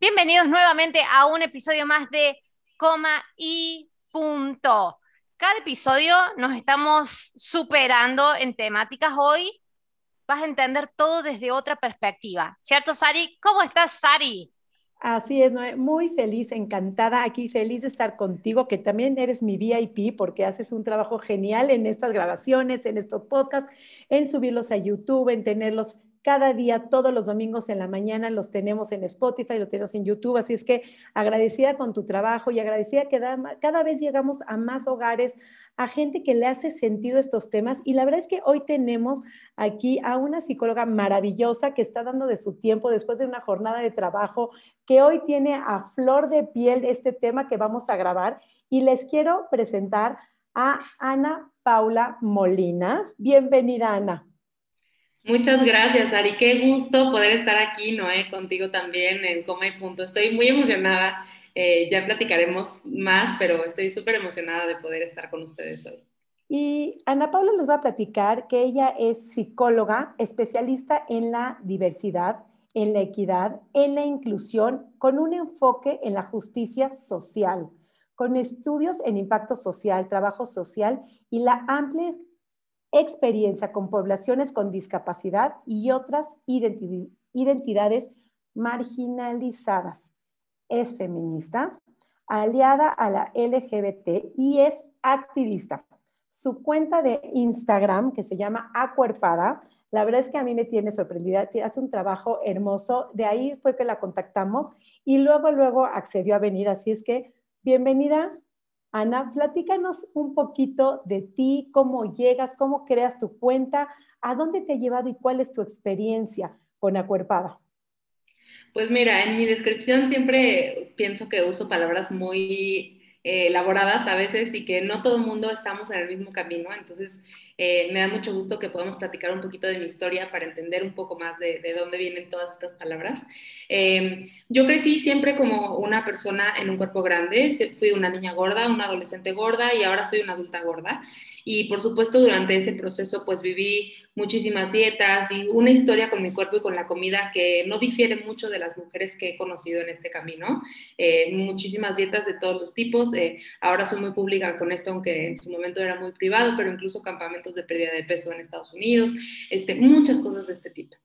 Bienvenidos nuevamente a un episodio más de Coma y Punto. Cada episodio nos estamos superando en temáticas. Hoy vas a entender todo desde otra perspectiva. ¿Cierto, Sari? ¿Cómo estás, Sari? Así es, Noé. Muy feliz, encantada aquí, feliz de estar contigo, que también eres mi VIP porque haces un trabajo genial en estas grabaciones, en estos podcasts, en subirlos a YouTube, en tenerlos cada día, todos los domingos en la mañana, los tenemos en Spotify, los tenemos en YouTube, así es que agradecida con tu trabajo y agradecida que cada vez llegamos a más hogares, a gente que le hace sentido estos temas y la verdad es que hoy tenemos aquí a una psicóloga maravillosa que está dando de su tiempo después de una jornada de trabajo que hoy tiene a flor de piel este tema que vamos a grabar y les quiero presentar a Ana Paula Molina. Bienvenida, Ana. Muchas gracias, Ari. Qué gusto poder estar aquí, Noé, contigo también en Coma y Punto. Estoy muy emocionada. Ya platicaremos más, pero estoy súper emocionada de poder estar con ustedes hoy. Y Ana Paula les va a platicar que ella es psicóloga, especialista en la diversidad, en la equidad, en la inclusión, con un enfoque en la justicia social, con estudios en impacto social, trabajo social y la amplia experiencia con poblaciones con discapacidad y otras identidades marginalizadas. Es feminista, aliada a la LGBT y es activista. Su cuenta de Instagram, que se llama Acuerpada, la verdad es que a mí me tiene sorprendida, hace un trabajo hermoso, de ahí fue que la contactamos y luego accedió a venir, así es que bienvenida, Ana, platícanos un poquito de ti, cómo llegas, cómo creas tu cuenta, a dónde te ha llevado y cuál es tu experiencia con Acuerpada. Pues mira, en mi descripción siempre pienso que uso palabras muy elaboradas a veces y que no todo el mundo estamos en el mismo camino, entonces me da mucho gusto que podamos platicar un poquito de mi historia para entender un poco más de dónde vienen todas estas palabras. Yo crecí siempre como una persona en un cuerpo grande, fui una niña gorda, una adolescente gorda y ahora soy una adulta gorda. Y por supuesto durante ese proceso pues viví muchísimas dietas y una historia con mi cuerpo y con la comida que no difiere mucho de las mujeres que he conocido en este camino. Muchísimas dietas de todos los tipos. Ahora soy muy pública con esto, aunque en su momento era muy privado, pero incluso campamentos de pérdida de peso en Estados Unidos, muchas cosas de este tipo.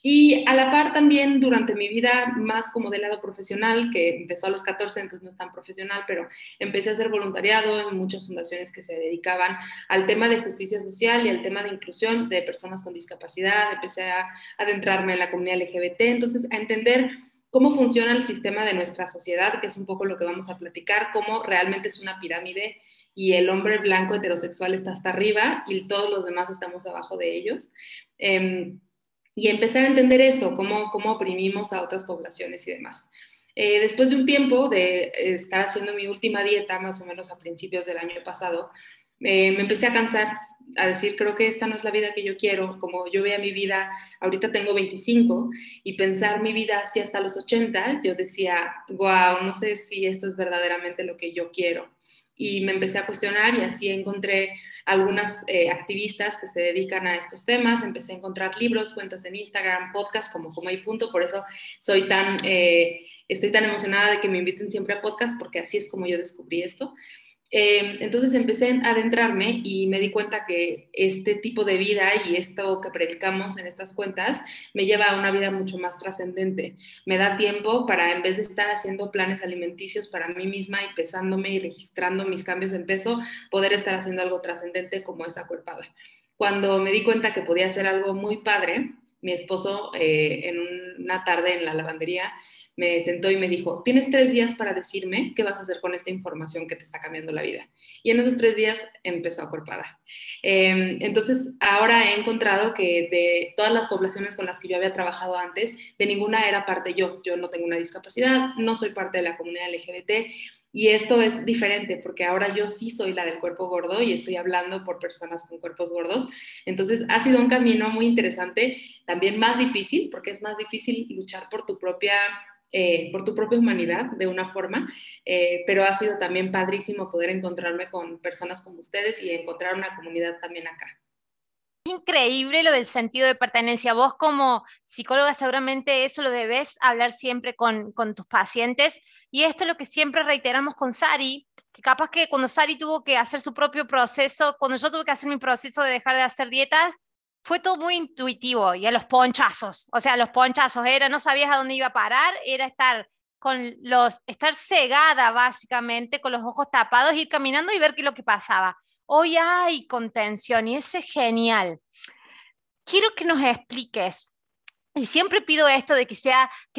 Y a la par también durante mi vida más como del lado profesional, que empezó a los 14, entonces no es tan profesional, pero empecé a hacer voluntariado en muchas fundaciones que se dedicaban al tema de justicia social y al tema de inclusión de personas con discapacidad. Empecé a adentrarme en la comunidad LGBT, entonces a entender cómo funciona el sistema de nuestra sociedad, que es un poco lo que vamos a platicar, cómo realmente es una pirámide y el hombre blanco heterosexual está hasta arriba y todos los demás estamos abajo de ellos. Y empezar a entender eso, cómo oprimimos a otras poblaciones y demás. Después de un tiempo de estar haciendo mi última dieta, más o menos a principios del año pasado, me empecé a cansar, a decir, creo que esta no es la vida que yo quiero, como yo veía mi vida, ahorita tengo 25, y pensar mi vida así hasta los 80, yo decía, wow, no sé si esto es verdaderamente lo que yo quiero. Y me empecé a cuestionar y así encontré algunas activistas que se dedican a estos temas, empecé a encontrar libros, cuentas en Instagram, podcasts como hay punto, por eso estoy tan emocionada de que me inviten siempre a podcast, porque así es como yo descubrí esto. Entonces empecé a adentrarme y me di cuenta que este tipo de vida y esto que predicamos en estas cuentas me lleva a una vida mucho más trascendente. Me da tiempo para, en vez de estar haciendo planes alimenticios para mí misma y pesándome y registrando mis cambios en peso, poder estar haciendo algo trascendente como esa cuerpada. Cuando me di cuenta que podía hacer algo muy padre, mi esposo en una tarde en la lavandería me sentó y me dijo, tienes 3 días para decirme qué vas a hacer con esta información que te está cambiando la vida. Y en esos 3 días empezó Acuerpada. Entonces, ahora he encontrado que de todas las poblaciones con las que yo había trabajado antes, de ninguna era parte yo. Yo no tengo una discapacidad, no soy parte de la comunidad LGBT, y esto es diferente porque ahora yo sí soy la del cuerpo gordo y estoy hablando por personas con cuerpos gordos. Entonces ha sido un camino muy interesante, también más difícil, porque es más difícil luchar por tu propia humanidad de una forma, pero ha sido también padrísimo poder encontrarme con personas como ustedes y encontrar una comunidad también acá. Increíble lo del sentido de pertenencia. Vos como psicóloga seguramente eso lo debes hablar siempre con tus pacientes y esto es lo que siempre reiteramos con Sari, que capaz que cuando Sari tuvo que hacer su propio proceso, cuando yo tuve que hacer mi proceso de dejar de hacer dietas, fue todo muy intuitivo y a los ponchazos, o sea, los ponchazos era, no sabías a dónde iba a parar, era estar cegada básicamente, con los ojos tapados, ir caminando y ver qué es lo que pasaba. Hoy hay contención y eso es genial. Quiero que nos expliques, y siempre pido esto de que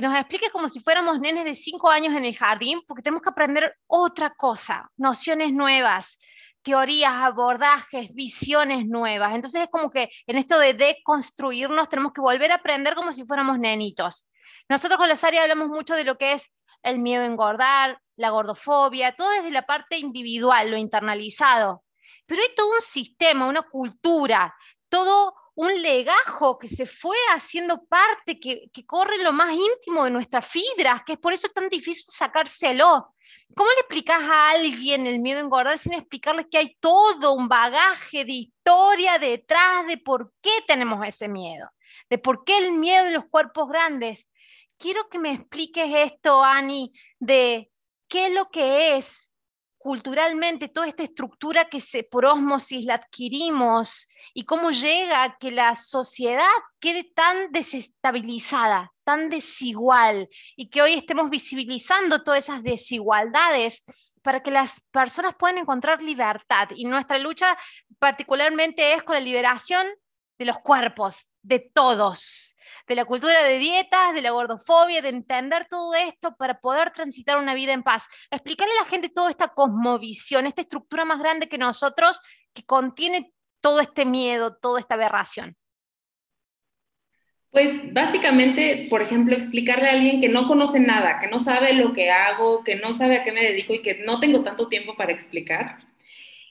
nos expliques como si fuéramos nenes de 5 años en el jardín, porque tenemos que aprender otra cosa, nociones nuevas, teorías, abordajes, visiones nuevas. Entonces es como que en esto de deconstruirnos tenemos que volver a aprender como si fuéramos nenitos. Nosotros con la Sari hablamos mucho de lo que es el miedo a engordar, la gordofobia, todo desde la parte individual, lo internalizado. Pero hay todo un sistema, una cultura, todo un legajo que se fue haciendo parte, que corre en lo más íntimo de nuestras fibras, que es por eso tan difícil sacárselo. ¿Cómo le explicás a alguien el miedo a engordar sin explicarles que hay todo un bagaje de historia detrás de por qué tenemos ese miedo? De por qué el miedo de los cuerpos grandes. Quiero que me expliques esto, Ani, de qué es lo que es culturalmente toda esta estructura que por ósmosis la adquirimos y cómo llega a que la sociedad quede tan desestabilizada, tan desigual y que hoy estemos visibilizando todas esas desigualdades para que las personas puedan encontrar libertad. Y nuestra lucha particularmente es con la liberación de los cuerpos, de todos, de la cultura de dietas, de la gordofobia, de entender todo esto para poder transitar una vida en paz. Explicarle a la gente toda esta cosmovisión, esta estructura más grande que nosotros, que contiene todo este miedo, toda esta aberración. Pues básicamente, por ejemplo, explicarle a alguien que no conoce nada, que no sabe lo que hago, que no sabe a qué me dedico y que no tengo tanto tiempo para explicar.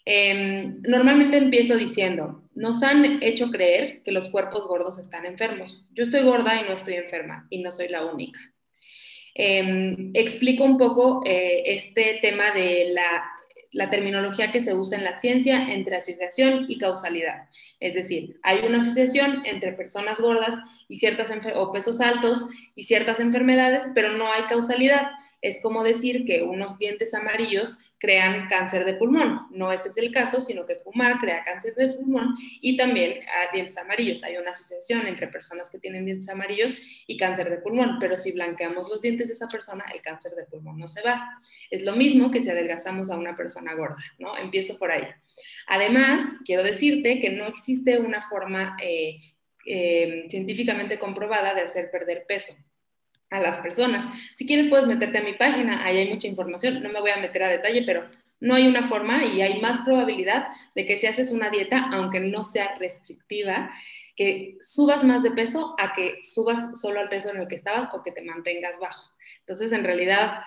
Normalmente empiezo diciendo, nos han hecho creer que los cuerpos gordos están enfermos. Yo estoy gorda y no estoy enferma y no soy la única. Explico un poco este tema de la terminología que se usa en la ciencia entre asociación y causalidad. Es decir, hay una asociación entre personas gordas y o pesos altos y ciertas enfermedades, pero no hay causalidad. Es como decir que unos dientes amarillos crean cáncer de pulmón. No ese es el caso, sino que fumar crea cáncer de pulmón y también dientes amarillos. Hay una asociación entre personas que tienen dientes amarillos y cáncer de pulmón, pero si blanqueamos los dientes de esa persona, el cáncer de pulmón no se va. Es lo mismo que si adelgazamos a una persona gorda, ¿no? Empiezo por ahí. Además, quiero decirte que no existe una forma científicamente comprobada de hacer perder peso a las personas. Si quieres puedes meterte a mi página, ahí hay mucha información, no me voy a meter a detalle, pero no hay una forma y hay más probabilidad de que si haces una dieta, aunque no sea restrictiva, que subas más de peso a que subas solo al peso en el que estabas o que te mantengas bajo. Entonces, en realidad,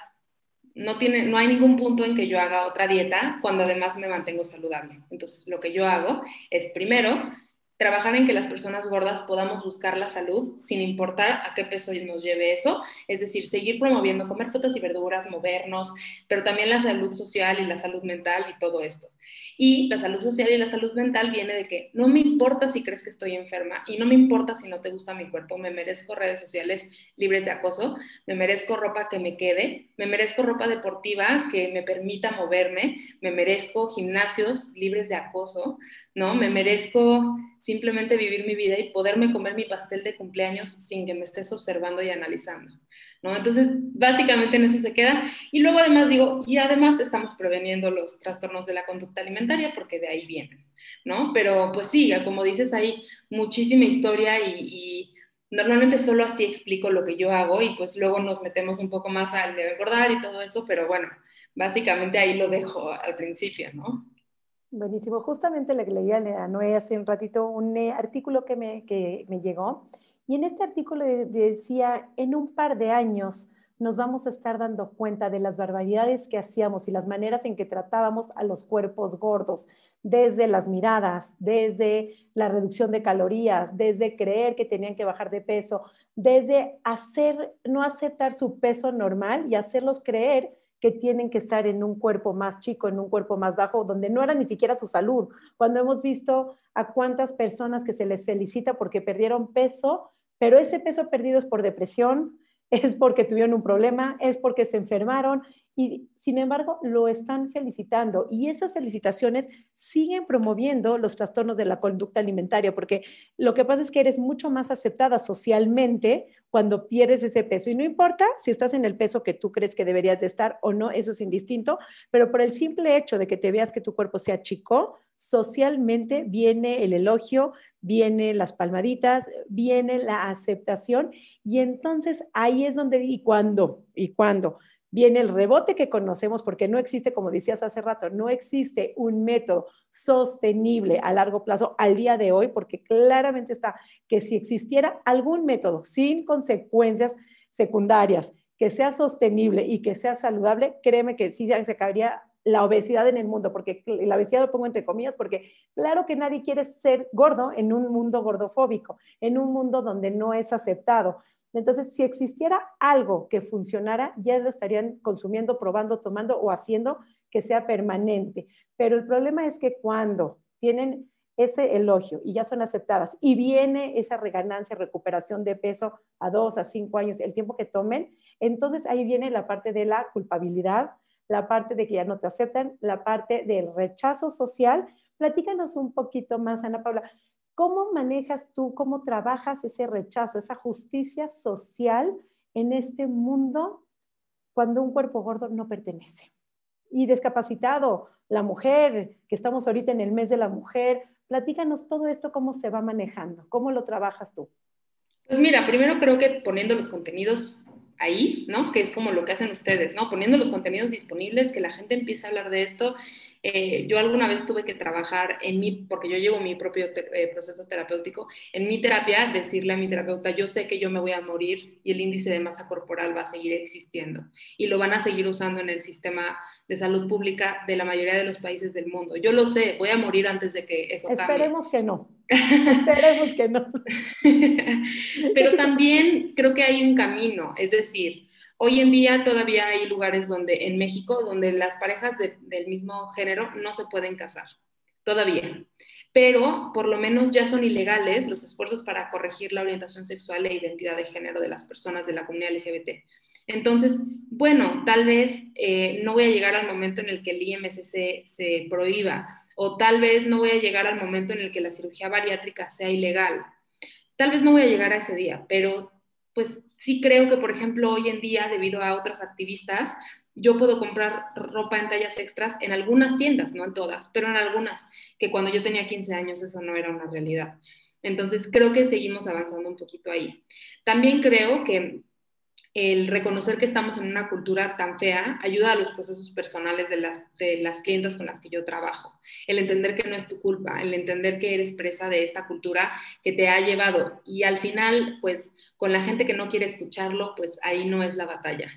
no hay ningún punto en que yo haga otra dieta cuando además me mantengo saludable. Entonces, lo que yo hago es primero trabajar en que las personas gordas podamos buscar la salud sin importar a qué peso nos lleve eso, es decir, seguir promoviendo comer frutas y verduras, movernos, pero también la salud social y la salud mental y todo esto. Y la salud social y la salud mental viene de que no me importa si crees que estoy enferma y no me importa si no te gusta mi cuerpo, me merezco redes sociales libres de acoso, me merezco ropa que me quede, me merezco ropa deportiva que me permita moverme, me merezco gimnasios libres de acoso, ¿no? Me merezco simplemente vivir mi vida y poderme comer mi pastel de cumpleaños sin que me estés observando y analizando, ¿no? Entonces, básicamente en eso se queda. Y luego además digo, y además estamos preveniendo los trastornos de la conducta alimentaria porque de ahí vienen, ¿no? Pero pues sí, como dices, hay muchísima historia y normalmente solo así explico lo que yo hago y pues luego nos metemos un poco más al miedo a engordar y todo eso, pero bueno, básicamente ahí lo dejo al principio, ¿no? Buenísimo. Justamente le leía a Noé hace un ratito un artículo que me llegó y en este artículo decía, en un par de años nos vamos a estar dando cuenta de las barbaridades que hacíamos y las maneras en que tratábamos a los cuerpos gordos, desde las miradas, desde la reducción de calorías, desde creer que tenían que bajar de peso, desde no aceptar su peso normal y hacerlos creer que tienen que estar en un cuerpo más chico, en un cuerpo más bajo, donde no era ni siquiera su salud. Cuando hemos visto a cuántas personas que se les felicita porque perdieron peso, pero ese peso perdido es por depresión, es porque tuvieron un problema, es porque se enfermaron y sin embargo lo están felicitando y esas felicitaciones siguen promoviendo los trastornos de la conducta alimentaria porque lo que pasa es que eres mucho más aceptada socialmente cuando pierdes ese peso y no importa si estás en el peso que tú crees que deberías de estar o no, eso es indistinto, pero por el simple hecho de que te veas que tu cuerpo sea chico, socialmente viene el elogio, vienen las palmaditas, viene la aceptación y entonces ahí es donde, y cuando viene el rebote que conocemos, porque no existe, como decías hace rato, no existe un método sostenible a largo plazo al día de hoy, porque claramente está que si existiera algún método sin consecuencias secundarias, que sea sostenible y que sea saludable, créeme que sí se acabaría la obesidad en el mundo, porque la obesidad lo pongo entre comillas, porque claro que nadie quiere ser gordo en un mundo gordofóbico, en un mundo donde no es aceptado. Entonces, si existiera algo que funcionara, ya lo estarían consumiendo, probando, tomando o haciendo que sea permanente. Pero el problema es que cuando tienen ese elogio y ya son aceptadas y viene esa reganancia, recuperación de peso a 2 a 5 años, el tiempo que tomen, entonces ahí viene la parte de la culpabilidad, la parte de que ya no te aceptan, la parte del rechazo social. Platícanos un poquito más, Ana Paula. ¿Cómo manejas tú, cómo trabajas ese rechazo, esa justicia social en este mundo cuando un cuerpo gordo no pertenece? Y discapacitado, la mujer, que estamos ahorita en el mes de la mujer, platícanos todo esto, cómo se va manejando, cómo lo trabajas tú. Pues mira, primero creo que poniendo los contenidos ahí, ¿no? Que es como lo que hacen ustedes, ¿no? Poniendo los contenidos disponibles, que la gente empiece a hablar de esto. Yo alguna vez tuve que trabajar en mí, porque yo llevo mi propio proceso terapéutico, en mi terapia, decirle a mi terapeuta, yo sé que yo me voy a morir y el índice de masa corporal va a seguir existiendo y lo van a seguir usando en el sistema de salud pública de la mayoría de los países del mundo. Yo lo sé, voy a morir antes de que eso cambie. Esperemos que no. Esperemos que no. Pero también creo que hay un camino, es decir, hoy en día todavía hay lugares donde, en México, donde las parejas del mismo género no se pueden casar, todavía. Pero por lo menos ya son ilegales los esfuerzos para corregir la orientación sexual e identidad de género de las personas de la comunidad LGBT. Entonces, bueno, tal vez no voy a llegar al momento en el que el IMCC se prohíba, o tal vez no voy a llegar al momento en el que la cirugía bariátrica sea ilegal. Tal vez no voy a llegar a ese día, pero pues sí creo que, por ejemplo, hoy en día, debido a otras activistas, yo puedo comprar ropa en tallas extras en algunas tiendas, no en todas, pero en algunas, que cuando yo tenía 15 años eso no era una realidad. Entonces creo que seguimos avanzando un poquito ahí. También creo que el reconocer que estamos en una cultura tan fea ayuda a los procesos personales de las clientas con las que yo trabajo. El entender que no es tu culpa, el entender que eres presa de esta cultura que te ha llevado. Y al final, pues con la gente que no quiere escucharlo, pues ahí no es la batalla.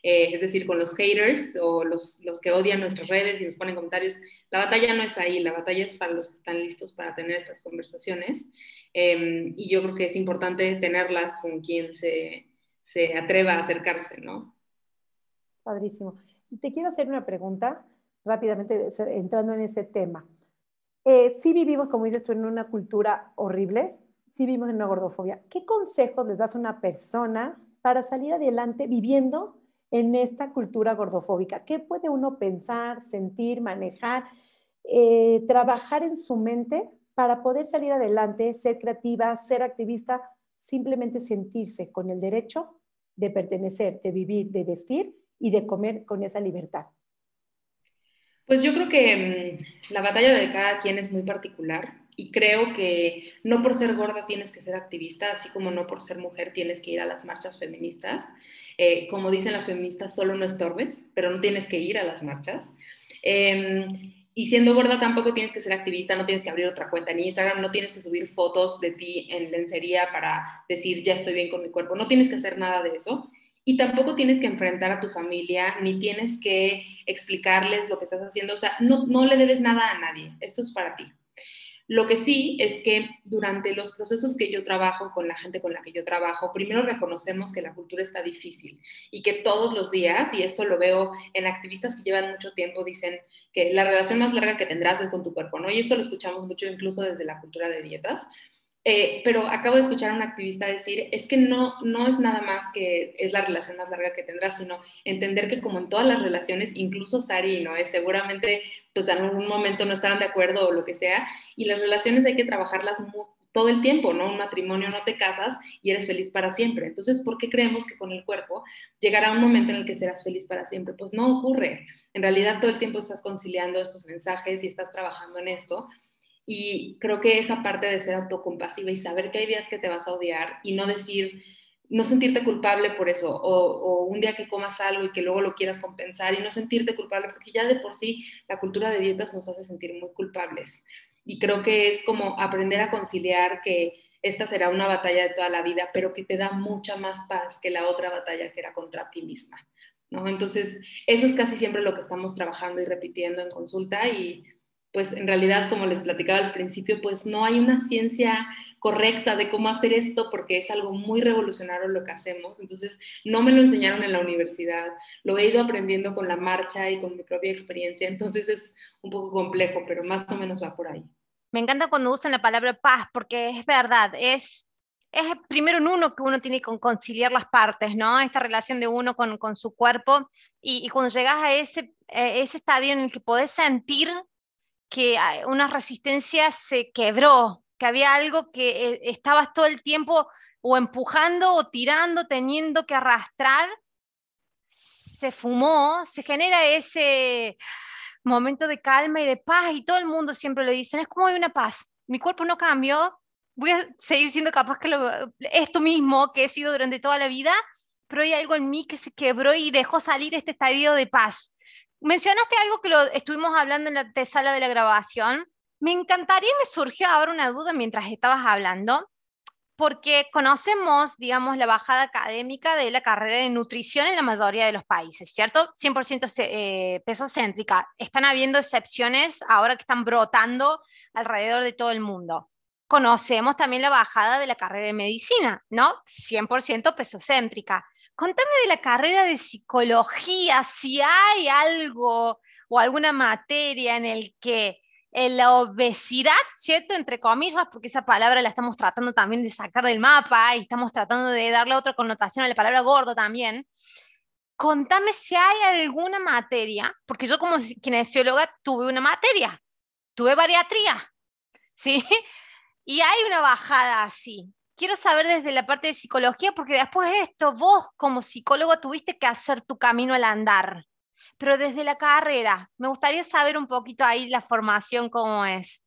Es decir, con los haters o los que odian nuestras redes y nos ponen comentarios, la batalla no es ahí, la batalla es para los que están listos para tener estas conversaciones. Y yo creo que es importante tenerlas con quien se atreva a acercarse, ¿no? Padrísimo. Te quiero hacer una pregunta rápidamente entrando en ese tema. Sí vivimos, como dices tú, en una cultura horrible, sí vivimos en una gordofobia. ¿Qué consejos les das a una persona para salir adelante viviendo en esta cultura gordofóbica? ¿Qué puede uno pensar, sentir, manejar, trabajar en su mente para poder salir adelante, ser creativa, ser activista, simplemente sentirse con el derecho de pertenecer, de vivir, de vestir y de comer con esa libertad? Pues yo creo que la batalla de cada quien es muy particular y creo que no por ser gorda tienes que ser activista, así como no por ser mujer tienes que ir a las marchas feministas. Como dicen las feministas, solo no estorbes, pero no tienes que ir a las marchas. Y siendo gorda tampoco tienes que ser activista, no tienes que abrir otra cuenta en Instagram, no tienes que subir fotos de ti en lencería para decir ya estoy bien con mi cuerpo, no tienes que hacer nada de eso. Y tampoco tienes que enfrentar a tu familia, ni tienes que explicarles lo que estás haciendo, o sea, no le debes nada a nadie, esto es para ti. Lo que sí es que durante los procesos que yo trabajo con la gente con la que yo trabajo, primero reconocemos que la cultura está difícil y que todos los días, y esto lo veo en activistas que llevan mucho tiempo, dicen que la relación más larga que tendrás es con tu cuerpo, ¿no? Y esto lo escuchamos mucho incluso desde la cultura de dietas. Pero acabo de escuchar a un activista decir, es que no es nada más que es la relación más larga que tendrás, sino entender que como en todas las relaciones, incluso Sari y Noé seguramente pues en algún momento no estarán de acuerdo o lo que sea, y las relaciones hay que trabajarlas todo el tiempo, ¿no? Un matrimonio no te casas y eres feliz para siempre. Entonces, ¿por qué creemos que con el cuerpo llegará un momento en el que serás feliz para siempre? Pues no ocurre. En realidad todo el tiempo estás conciliando estos mensajes y estás trabajando en esto. Y creo que esa parte de ser autocompasiva y saber que hay días que te vas a odiar y no decir, no sentirte culpable por eso, o un día que comas algo y que luego lo quieras compensar y no sentirte culpable, porque ya de por sí la cultura de dietas nos hace sentir muy culpables. Y creo que es como aprender a conciliar que esta será una batalla de toda la vida, pero que te da mucha más paz que la otra batalla que era contra ti misma, ¿no? Entonces, eso es casi siempre lo que estamos trabajando y repitiendo en consulta y pues en realidad, como les platicaba al principio, pues no hay una ciencia correcta de cómo hacer esto porque es algo muy revolucionario lo que hacemos. Entonces, no me lo enseñaron en la universidad, lo he ido aprendiendo con la marcha y con mi propia experiencia, entonces es un poco complejo, pero más o menos va por ahí. Me encanta cuando usan la palabra paz, porque es verdad, es primero en uno que uno tiene que conciliar las partes, ¿no? Esta relación de uno con su cuerpo, y cuando llegas a ese estadio en el que podés sentir que una resistencia se quebró, que había algo que estabas todo el tiempo o empujando o tirando, teniendo que arrastrar, se fumó, se genera ese momento de calma y de paz, y todo el mundo siempre le dicen, es como hay una paz, mi cuerpo no cambió, voy a seguir siendo capaz que esto mismo que he sido durante toda la vida, pero hay algo en mí que se quebró y dejó salir este estadio de paz. Mencionaste algo que lo estuvimos hablando en la sala de la grabación. Me encantaría, me surgió ahora una duda mientras estabas hablando, porque conocemos, digamos, la bajada académica de la carrera de nutrición en la mayoría de los países, ¿cierto? 100% peso céntrica. Están habiendo excepciones ahora que están brotando alrededor de todo el mundo. Conocemos también la bajada de la carrera de medicina, ¿no? 100% peso céntrica. Contame de la carrera de psicología, si hay algo o alguna materia en el que la obesidad, ¿cierto? Entre comillas, porque esa palabra la estamos tratando también de sacar del mapa y estamos tratando de darle otra connotación a la palabra gordo también. Contame si hay alguna materia, porque yo como kinesióloga tuve una materia, tuve bariatría, ¿sí? Y hay una bajada así. Quiero saber desde la parte de psicología, porque después de esto, vos como psicólogo tuviste que hacer tu camino al andar. Pero desde la carrera, me gustaría saber un poquito ahí la formación, cómo es.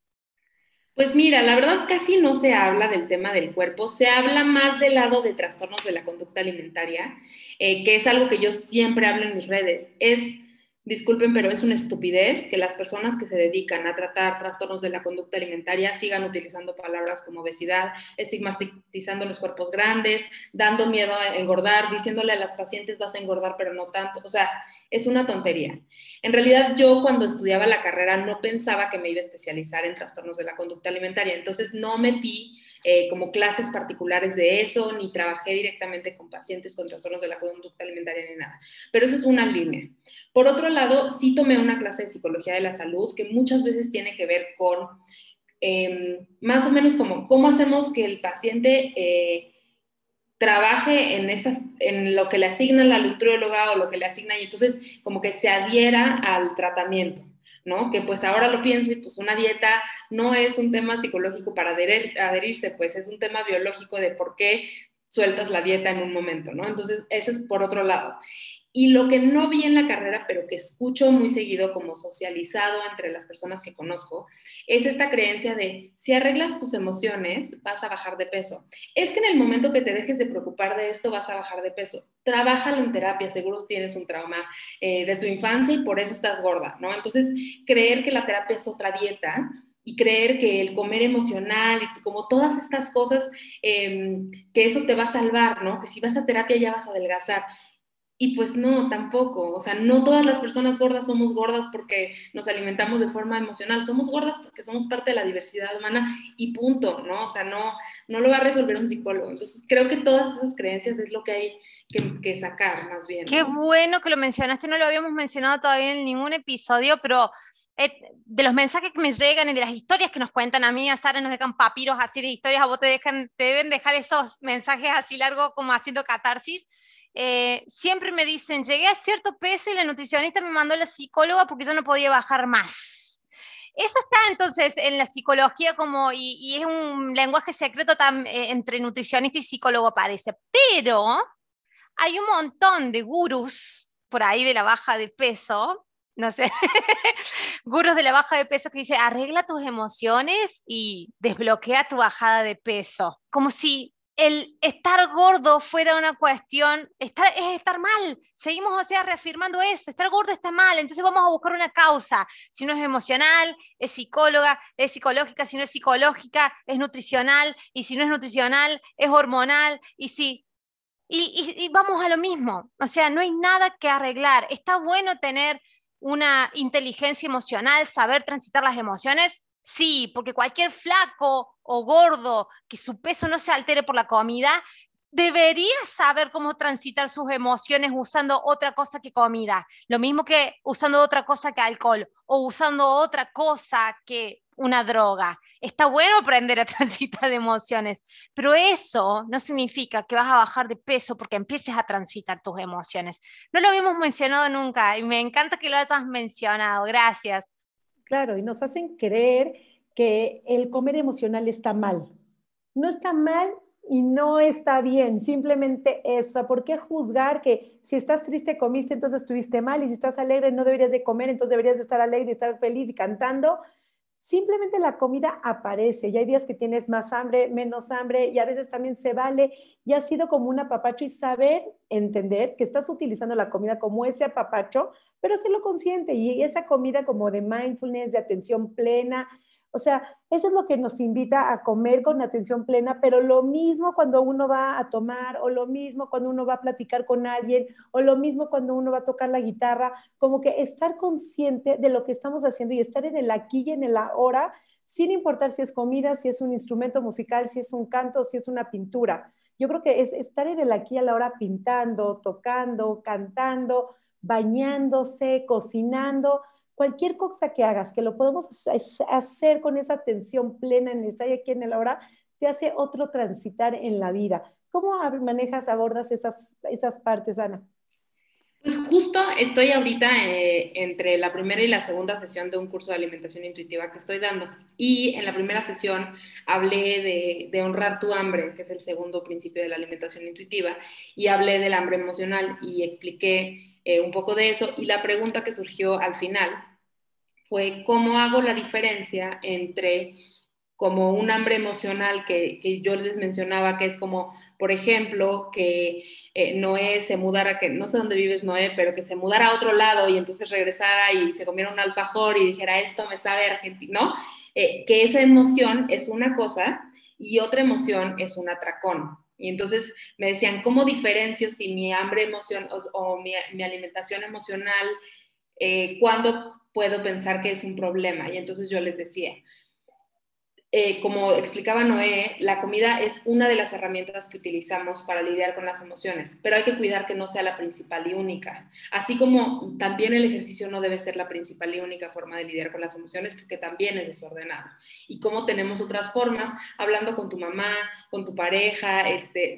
Pues mira, la verdad casi no se habla del tema del cuerpo, se habla más del lado de trastornos de la conducta alimentaria, que es algo que yo siempre hablo en mis redes. Disculpen, pero es una estupidez que las personas que se dedican a tratar trastornos de la conducta alimentaria sigan utilizando palabras como obesidad, estigmatizando los cuerpos grandes, dando miedo a engordar, diciéndole a las pacientes vas a engordar, pero no tanto. O sea, es una tontería. En realidad, yo cuando estudiaba la carrera no pensaba que me iba a especializar en trastornos de la conducta alimentaria, entonces no metí como clases particulares de eso, ni trabajé directamente con pacientes con trastornos de la conducta alimentaria ni nada. Pero eso es una línea. Por otro lado, sí tomé una clase de psicología de la salud que muchas veces tiene que ver con más o menos como cómo hacemos que el paciente trabaje en lo que le asigna la nutrióloga o lo que le asigna y entonces como que se adhiera al tratamiento, ¿no? Que pues ahora lo pienso y pues una dieta no es un tema psicológico para adherirse, pues es un tema biológico de por qué sueltas la dieta en un momento, ¿no? Entonces, ese es por otro lado. Y lo que no vi en la carrera, pero que escucho muy seguido como socializado entre las personas que conozco, es esta creencia de si arreglas tus emociones, vas a bajar de peso. Es que en el momento que te dejes de preocupar de esto, vas a bajar de peso. Trabájalo en terapia, seguro tienes un trauma de tu infancia y por eso estás gorda, ¿no? Entonces, creer que la terapia es otra dieta y creer que el comer emocional y como todas estas cosas, que eso te va a salvar, ¿no? Que si vas a terapia ya vas a adelgazar. Y pues no, tampoco, o sea, no todas las personas gordas somos gordas porque nos alimentamos de forma emocional, somos gordas porque somos parte de la diversidad humana y punto, ¿no? O sea, no lo va a resolver un psicólogo. Entonces, creo que todas esas creencias es lo que hay que sacar más bien, Qué ¿no? bueno que lo mencionaste, no lo habíamos mencionado todavía en ningún episodio, pero de los mensajes que me llegan y de las historias que nos cuentan a mí, a Sara nos dejan papiros así de historias, a vos te deben dejar esos mensajes así largos como haciendo catarsis. Siempre me dicen, llegué a cierto peso y la nutricionista me mandó a la psicóloga porque yo no podía bajar más. Eso está entonces en la psicología como, y es un lenguaje secreto entre nutricionista y psicólogo parece, pero hay un montón de gurús por ahí de la baja de peso, no sé, gurús de la baja de peso que dice, arregla tus emociones y desbloquea tu bajada de peso. Como si el estar gordo fuera una cuestión, es estar mal. Seguimos, o sea, reafirmando eso, estar gordo está mal, entonces vamos a buscar una causa. Si no es emocional, es psicóloga, es psicológica, si no es psicológica, es nutricional, y si no es nutricional, es hormonal, y si y vamos a lo mismo, o sea, no hay nada que arreglar. Está bueno tener una inteligencia emocional, saber transitar las emociones, sí, porque cualquier flaco o gordo que su peso no se altere por la comida, debería saber cómo transitar sus emociones usando otra cosa que comida, lo mismo que usando otra cosa que alcohol o usando otra cosa que una droga. Está bueno aprender a transitar emociones, pero eso no significa que vas a bajar de peso porque empieces a transitar tus emociones. No lo habíamos mencionado nunca y me encanta que lo hayas mencionado. Gracias. Claro, y nos hacen creer que el comer emocional está mal. No está mal y no está bien, simplemente eso. ¿Por qué juzgar que si estás triste comiste, entonces estuviste mal y si estás alegre no deberías de comer, entonces deberías de estar alegre y estar feliz y cantando? Simplemente la comida aparece y hay días que tienes más hambre, menos hambre y a veces también se vale y ha sido como un apapacho y saber entender que estás utilizando la comida como ese apapacho, pero se lo consciente y esa comida como de mindfulness, de atención plena, o sea, eso es lo que nos invita a comer con atención plena, pero lo mismo cuando uno va a tomar o lo mismo cuando uno va a platicar con alguien o lo mismo cuando uno va a tocar la guitarra, como que estar consciente de lo que estamos haciendo y estar en el aquí y en el ahora, sin importar si es comida, si es un instrumento musical, si es un canto, si es una pintura. Yo creo que es estar en el aquí y a la hora pintando, tocando, cantando, bañándose, cocinando, cualquier cosa que hagas, que lo podemos hacer con esa atención plena en estar aquí en el ahora, te hace otro transitar en la vida. ¿Cómo manejas, abordas esas partes, Ana? Pues justo estoy ahorita entre la primera y la segunda sesión de un curso de alimentación intuitiva que estoy dando. Y en la primera sesión hablé de honrar tu hambre, que es el segundo principio de la alimentación intuitiva, y hablé del hambre emocional y expliqué un poco de eso. Y la pregunta que surgió al final fue cómo hago la diferencia entre como un hambre emocional que yo les mencionaba, que es como, por ejemplo, que Noé se mudara, que no sé dónde vives Noé, pero que se mudara a otro lado y entonces regresara y se comiera un alfajor y dijera, esto me sabe argentino, ¿no? Que esa emoción es una cosa y otra emoción es un atracón. Y entonces me decían, ¿cómo diferencio si mi hambre emoción o mi alimentación emocional, cuándo puedo pensar que es un problema? Y entonces yo les decía, como explicaba Noé, la comida es una de las herramientas que utilizamos para lidiar con las emociones, pero hay que cuidar que no sea la principal y única. Así como también el ejercicio no debe ser la principal y única forma de lidiar con las emociones, porque también es desordenado. Y como tenemos otras formas, hablando con tu mamá, con tu pareja,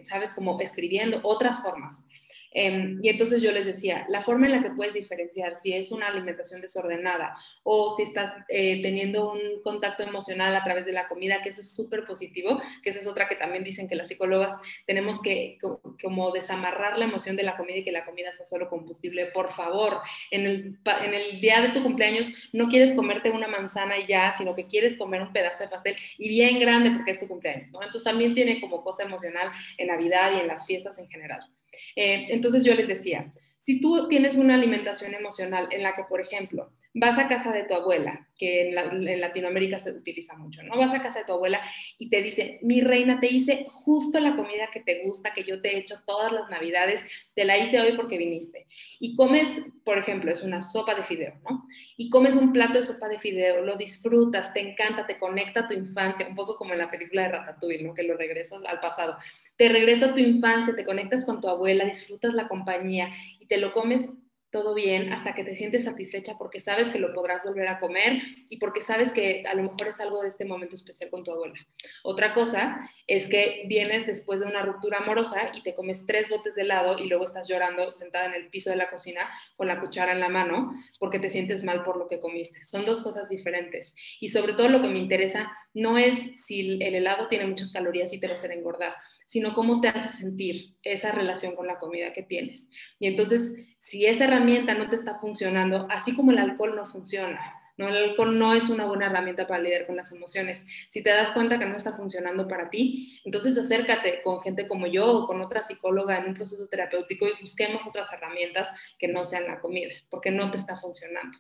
sabes, como escribiendo, otras formas. Y entonces yo les decía, la forma en la que puedes diferenciar si es una alimentación desordenada o si estás teniendo un contacto emocional a través de la comida, que eso es súper positivo, que esa es otra que también dicen que las psicólogas tenemos que como desamarrar la emoción de la comida y que la comida sea solo combustible. Por favor, en el día de tu cumpleaños no quieres comerte una manzana y ya, sino que quieres comer un pedazo de pastel y bien grande porque es tu cumpleaños, ¿no? Entonces también tiene como cosa emocional en Navidad y en las fiestas en general. Entonces yo les decía, si tú tienes una alimentación emocional en la que, por ejemplo, vas a casa de tu abuela, que en Latinoamérica se utiliza mucho, ¿no? Vas a casa de tu abuela y te dice, mi reina, te hice justo la comida que te gusta, que yo te he hecho todas las navidades, te la hice hoy porque viniste. Y comes, por ejemplo, es una sopa de fideo, ¿no? Y comes un plato de sopa de fideo, lo disfrutas, te encanta, te conecta a tu infancia, un poco como en la película de Ratatouille, ¿no? Que lo regresas al pasado. Te regresa a tu infancia, te conectas con tu abuela, disfrutas la compañía y te lo comes todo bien hasta que te sientes satisfecha porque sabes que lo podrás volver a comer y porque sabes que a lo mejor es algo de este momento especial con tu abuela. Otra cosa es que vienes después de una ruptura amorosa y te comes 3 botes de helado y luego estás llorando sentada en el piso de la cocina con la cuchara en la mano porque te sientes mal por lo que comiste. Son 2 cosas diferentes. Y sobre todo lo que me interesa no es si el helado tiene muchas calorías y te va a hacer engordar, sino cómo te hace sentir esa relación con la comida que tienes. Y entonces, si esa herramienta no te está funcionando, así como el alcohol no funciona, ¿no? El alcohol no es una buena herramienta para lidiar con las emociones. Si te das cuenta que no está funcionando para ti, entonces acércate con gente como yo o con otra psicóloga en un proceso terapéutico y busquemos otras herramientas que no sean la comida, porque no te está funcionando.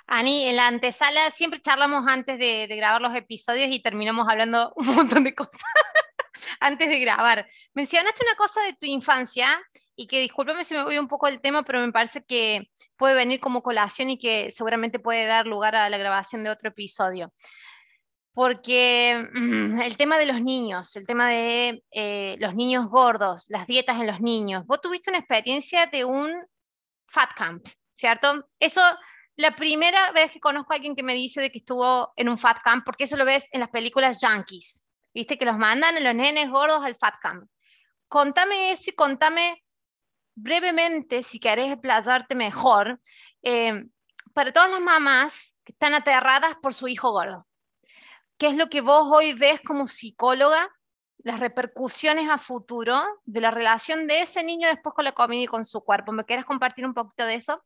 Ani, en la antesala siempre charlamos antes de grabar los episodios y terminamos hablando un montón de cosas antes de grabar. Mencionaste una cosa de tu infancia y que discúlpame si me voy un poco del tema, pero me parece que puede venir como colación y que seguramente puede dar lugar a la grabación de otro episodio. Porque el tema de los niños, el tema de los niños gordos, las dietas en los niños, vos tuviste una experiencia de un fat camp, ¿cierto? Eso, la primera vez que conozco a alguien que me dice de que estuvo en un fat camp, porque eso lo ves en las películas yankees, ¿viste? Que los mandan a los nenes gordos al fat camp. Contame eso y contame brevemente, si querés explayarte mejor, para todas las mamás que están aterradas por su hijo gordo. ¿Qué es lo que vos hoy ves como psicóloga, las repercusiones a futuro de la relación de ese niño después con la comida y con su cuerpo? ¿Me quieres compartir un poquito de eso?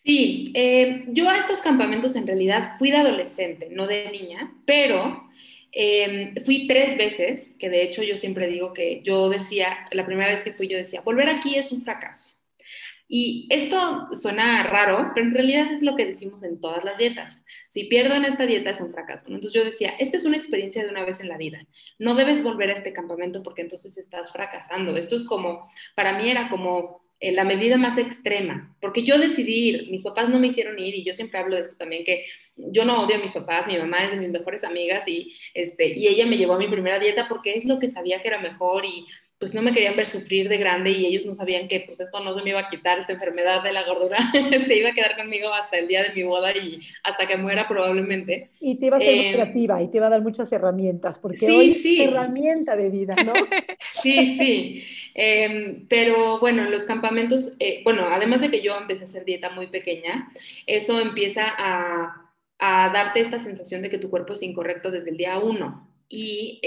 Sí, yo a estos campamentos en realidad fui de adolescente, no de niña, pero fui 3 veces, que de hecho yo siempre digo que yo decía, la primera vez que fui yo decía, volver aquí es un fracaso. Y esto suena raro, pero en realidad es lo que decimos en todas las dietas. Si pierdo en esta dieta es un fracaso, ¿no? Entonces yo decía, esta es una experiencia de una vez en la vida. No debes volver a este campamento porque entonces estás fracasando. Esto es como, para mí era como la medida más extrema, porque yo decidí ir, mis papás no me hicieron ir y yo siempre hablo de esto también, que yo no odio a mis papás, mi mamá es de mis mejores amigas y ella me llevó a mi primera dieta porque es lo que sabía que era mejor y pues no me querían ver sufrir de grande y ellos no sabían que pues esto no se me iba a quitar, esta enfermedad de la gordura se iba a quedar conmigo hasta el día de mi boda y hasta que muera probablemente. Y te iba a ser muy creativa y te iba a dar muchas herramientas, porque hoy Sí, es una sí, herramienta de vida, ¿no? sí, sí. Pero bueno, los campamentos, bueno, además de que yo empecé a hacer dieta muy pequeña, eso empieza a darte esta sensación de que tu cuerpo es incorrecto desde el día 1. Y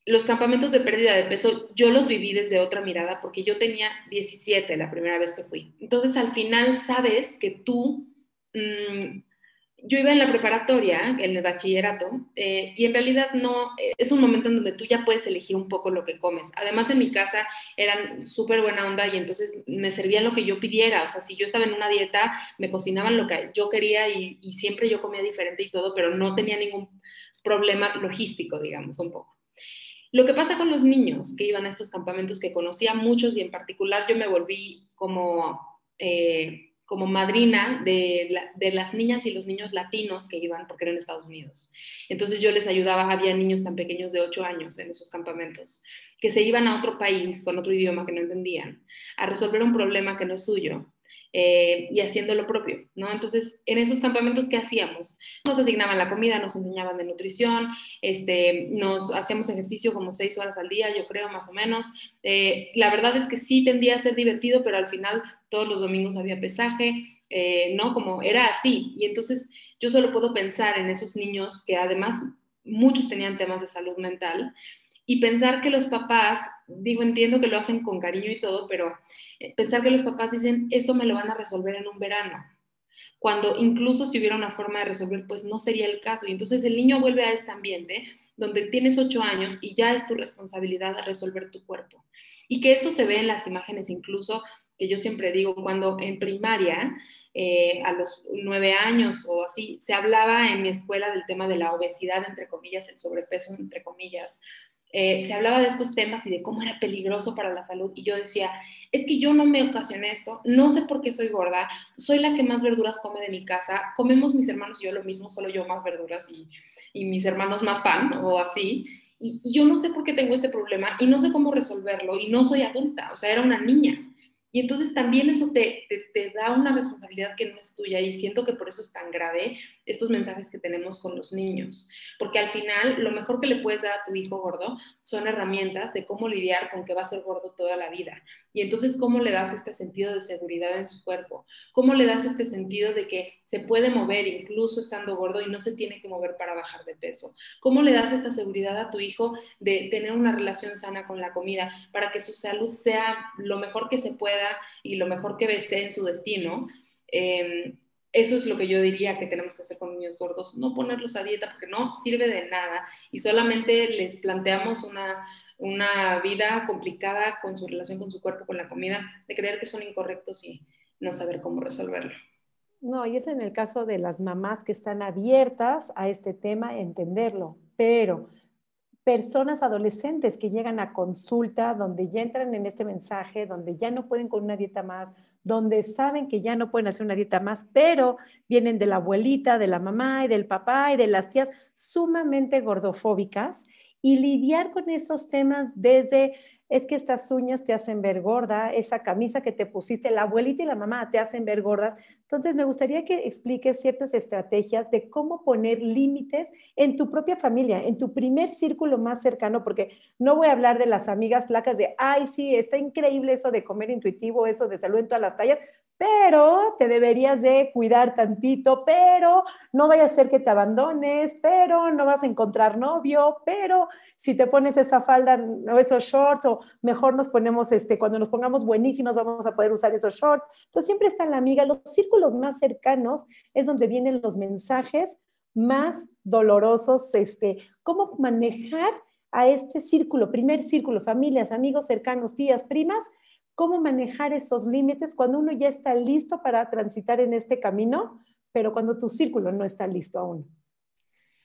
los campamentos de pérdida de peso, yo los viví desde otra mirada porque yo tenía 17 la primera vez que fui. Entonces, al final, sabes que tú, yo iba en la preparatoria, en el bachillerato, y en realidad no, es un momento en donde tú ya puedes elegir un poco lo que comes. Además, en mi casa eran súper buena onda y entonces me servían lo que yo pidiera. O sea, si yo estaba en una dieta, me cocinaban lo que yo quería y siempre yo comía diferente y todo, pero no tenía ningún problema logístico, digamos, un poco. Lo que pasa con los niños que iban a estos campamentos, que conocía muchos y en particular yo me volví como madrina de las niñas y los niños latinos que iban porque eran en Estados Unidos. Entonces yo les ayudaba, había niños tan pequeños de 8 años en esos campamentos, que se iban a otro país con otro idioma que no entendían, a resolver un problema que no es suyo. Y haciendo lo propio, ¿no? Entonces, en esos campamentos, ¿qué hacíamos? Nos asignaban la comida, nos enseñaban de nutrición, nos hacíamos ejercicio como 6 horas al día, yo creo, más o menos. La verdad es que sí tendía a ser divertido, pero al final todos los domingos había pesaje, ¿no? Como era así. Y entonces yo solo puedo pensar en esos niños que además muchos tenían temas de salud mental y pensar que los papás, digo, entiendo que lo hacen con cariño y todo, pero pensar que los papás dicen, esto me lo van a resolver en un verano, cuando incluso si hubiera una forma de resolver, pues no sería el caso. Y entonces el niño vuelve a este ambiente donde tienes 8 años y ya es tu responsabilidad resolver tu cuerpo. Y que esto se ve en las imágenes incluso que yo siempre digo, cuando en primaria, a los 9 años o así, se hablaba en mi escuela del tema de la obesidad, entre comillas, el sobrepeso, entre comillas, se hablaba de estos temas y de cómo era peligroso para la salud, y yo decía, es que yo no me ocasioné esto, no sé por qué soy gorda, soy la que más verduras come de mi casa, comemos mis hermanos y yo lo mismo, solo yo más verduras y mis hermanos más pan o así, y yo no sé por qué tengo este problema y no sé cómo resolverlo y no soy adulta, o sea, era una niña. Y entonces también eso te da una responsabilidad que no es tuya, y siento que por eso es tan grave estos mensajes que tenemos con los niños, porque al final lo mejor que le puedes dar a tu hijo gordo son herramientas de cómo lidiar con que va a ser gordo toda la vida. Y entonces, ¿cómo le das este sentido de seguridad en su cuerpo? ¿Cómo le das este sentido de que se puede mover incluso estando gordo y no se tiene que mover para bajar de peso? ¿Cómo le das esta seguridad a tu hijo de tener una relación sana con la comida para que su salud sea lo mejor que se pueda y lo mejor que esté en su destino? Eso es lo que yo diría que tenemos que hacer con niños gordos, no ponerlos a dieta porque no sirve de nada y solamente les planteamos una vida complicada con su relación con su cuerpo, con la comida, de creer que son incorrectos y no saber cómo resolverlo. No, y es en el caso de las mamás que están abiertas a este tema, entenderlo, pero personas adolescentes que llegan a consulta, donde ya entran en este mensaje, donde ya no pueden con una dieta más, donde saben que ya no pueden hacer una dieta más, pero vienen de la abuelita, de la mamá y del papá y de las tías sumamente gordofóbicas, y lidiar con esos temas desde es que estas uñas te hacen ver gorda, esa camisa que te pusiste, la abuelita y la mamá te hacen ver gordas. Entonces, me gustaría que expliques ciertas estrategias de cómo poner límites en tu propia familia, en tu primer círculo más cercano, porque no voy a hablar de las amigas flacas de, ay, sí, está increíble eso de comer intuitivo, eso de salud en todas las tallas, pero te deberías de cuidar tantito, pero no vaya a ser que te abandones, pero no vas a encontrar novio, pero si te pones esa falda o esos shorts, o mejor nos ponemos, cuando nos pongamos buenísimas vamos a poder usar esos shorts. Entonces siempre está la amiga, los círculos más cercanos es donde vienen los mensajes más dolorosos, cómo manejar a este círculo, primer círculo, familias, amigos cercanos, tías, primas, cómo manejar esos límites cuando uno ya está listo para transitar en este camino, pero cuando tu círculo no está listo aún.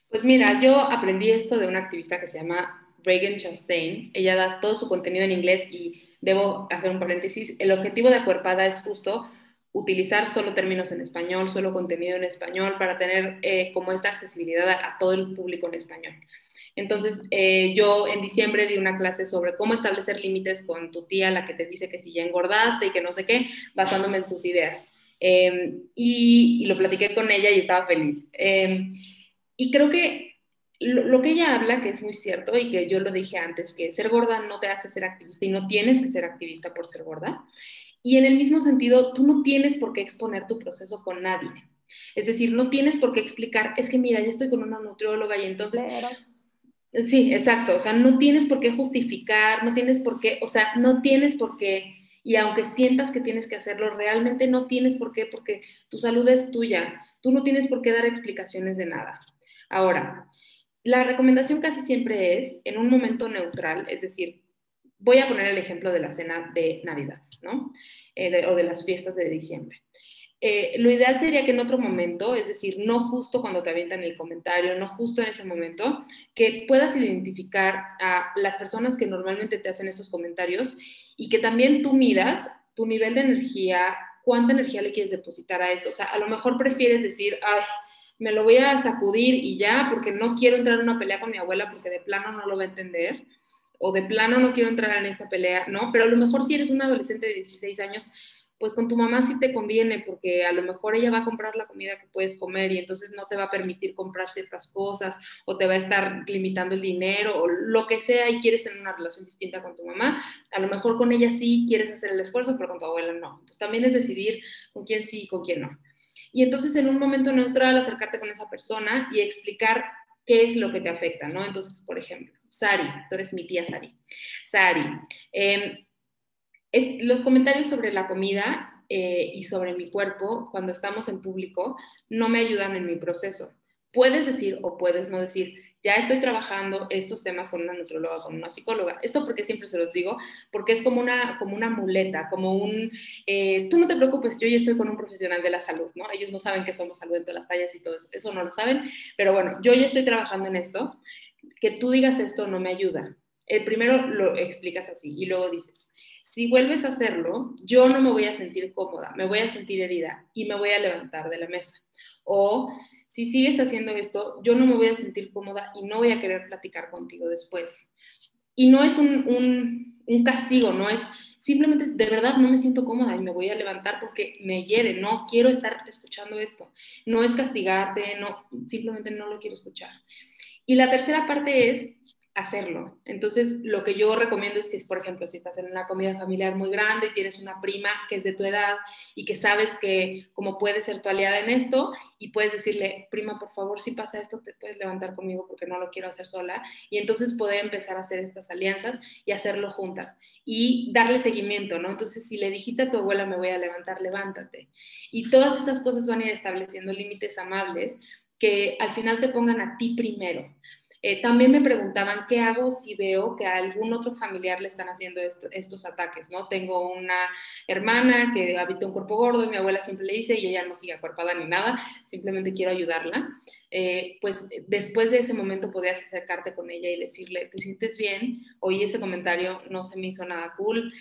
Pues mira, yo aprendí esto de una activista que se llama Reagan Chastain. Ella da todo su contenido en inglés y debo hacer un paréntesis. El objetivo de Acuerpada es justo utilizar solo términos en español, solo contenido en español para tener como esta accesibilidad a todo el público en español. Entonces, yo en diciembre di una clase sobre cómo establecer límites con tu tía, la que te dice que si ya engordaste y que no sé qué, basándome en sus ideas. Y lo platiqué con ella y estaba feliz. Y creo que lo que ella habla, que es muy cierto y que yo lo dije antes, que ser gorda no te hace ser activista y no tienes que ser activista por ser gorda. Y en el mismo sentido, tú no tienes por qué exponer tu proceso con nadie. Es decir, no tienes por qué explicar, es que mira, yo estoy con una nutrióloga y entonces... Pero Sí, exacto, o sea, no tienes por qué justificar, no tienes por qué, o sea, no tienes por qué, y aunque sientas que tienes que hacerlo, realmente no tienes por qué, porque tu salud es tuya, tú no tienes por qué dar explicaciones de nada. Ahora, la recomendación casi siempre es en un momento neutral, es decir, voy a poner el ejemplo de la cena de Navidad, ¿no? O de las fiestas de diciembre. Lo ideal sería que en otro momento, es decir, no justo cuando te avientan el comentario, no justo en ese momento, que puedas identificar a las personas que normalmente te hacen estos comentarios y que también tú miras tu nivel de energía, cuánta energía le quieres depositar a eso. O sea, a lo mejor prefieres decir, ay, me lo voy a sacudir y ya, porque no quiero entrar en una pelea con mi abuela porque de plano no lo va a entender, o de plano no quiero entrar en esta pelea, ¿no? Pero a lo mejor si eres un adolescente de 16 años, pues con tu mamá sí te conviene, porque a lo mejor ella va a comprar la comida que puedes comer y entonces no te va a permitir comprar ciertas cosas, o te va a estar limitando el dinero, o lo que sea, y quieres tener una relación distinta con tu mamá. A lo mejor con ella sí quieres hacer el esfuerzo, pero con tu abuela no. Entonces también es decidir con quién sí y con quién no. Y entonces en un momento neutral acercarte con esa persona y explicar qué es lo que te afecta, ¿no? Entonces, por ejemplo, Sari, tú eres mi tía Sari. Sari, los comentarios sobre la comida y sobre mi cuerpo cuando estamos en público no me ayudan en mi proceso. Puedes decir o puedes no decir ya estoy trabajando estos temas con una nutrióloga, con una psicóloga. Esto porque siempre se los digo, porque es como una muleta, como tú no te preocupes, yo ya estoy con un profesional de la salud, ¿no? Ellos no saben que somos salud en todas las tallas y todo eso, eso no lo saben, pero bueno, yo ya estoy trabajando en esto, que tú digas esto no me ayuda. El primero lo explicas así y luego dices, si vuelves a hacerlo, yo no me voy a sentir cómoda, me voy a sentir herida y me voy a levantar de la mesa. O si sigues haciendo esto, yo no me voy a sentir cómoda y no voy a querer platicar contigo después. Y no es un castigo, no es simplemente de verdad no me siento cómoda y me voy a levantar porque me hiere, no quiero estar escuchando esto. No es castigarte, no, simplemente no lo quiero escuchar. Y la tercera parte es hacerlo. Entonces, lo que yo recomiendo es que, por ejemplo, si estás en una comida familiar muy grande y tienes una prima que es de tu edad y que sabes que como puede ser tu aliada en esto y puedes decirle, prima, por favor, si pasa esto, te puedes levantar conmigo porque no lo quiero hacer sola. Y entonces poder empezar a hacer estas alianzas y hacerlo juntas y darle seguimiento, ¿no? Entonces, si le dijiste a tu abuela, me voy a levantar, levántate. Y todas esas cosas van a ir estableciendo límites amables que al final te pongan a ti primero. También me preguntaban, ¿qué hago si veo que a algún otro familiar le están haciendo estos ataques? ¿No? Tengo una hermana que habita un cuerpo gordo y mi abuela siempre le dice, y ella no sigue acuerpada ni nada, simplemente quiero ayudarla. Pues después de ese momento podrías acercarte con ella y decirle, ¿te sientes bien? Oí ese comentario, no se me hizo nada cool,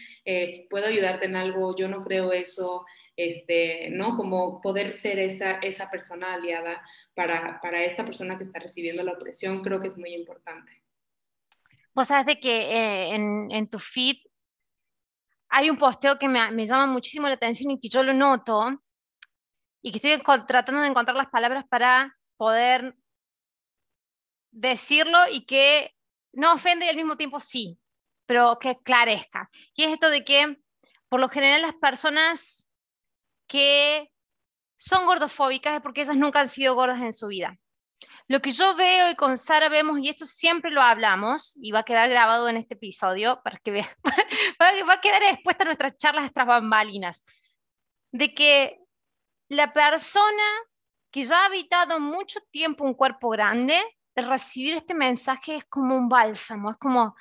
¿puedo ayudarte en algo? Yo no creo eso, ¿no? Como poder ser esa persona aliada para esta persona que está recibiendo la opresión, creo que es muy importante. Vos sabés de que en tu feed hay un posteo que me llama muchísimo la atención y que yo lo noto y que estoy tratando de encontrar las palabras para poder decirlo y que no ofende y al mismo tiempo sí, pero que clarezca. Y es esto de que por lo general las personas que son gordofóbicas es porque ellas nunca han sido gordas en su vida. Lo que yo veo y con Sara vemos, y esto siempre lo hablamos, y va a quedar grabado en este episodio, para que vean, va a quedar expuesta a nuestras charlas, nuestras bambalinas, de que la persona que ya ha habitado mucho tiempo un cuerpo grande, de recibir este mensaje es como un bálsamo, es como,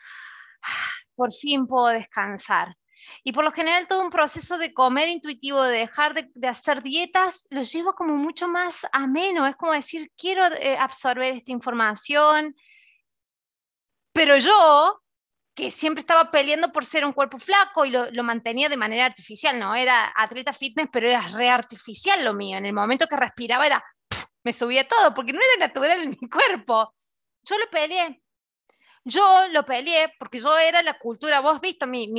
por fin puedo descansar. Y por lo general todo un proceso de comer intuitivo, de dejar de hacer dietas, lo llevo como mucho más ameno. Es como decir, quiero absorber esta información, pero yo, que siempre estaba peleando por ser un cuerpo flaco y lo mantenía de manera artificial, no era atleta fitness, pero era re artificial lo mío. En el momento que respiraba era, me subía todo, porque no era natural en mi cuerpo. Yo lo peleé. Yo lo peleé porque yo era la cultura, vos has visto mis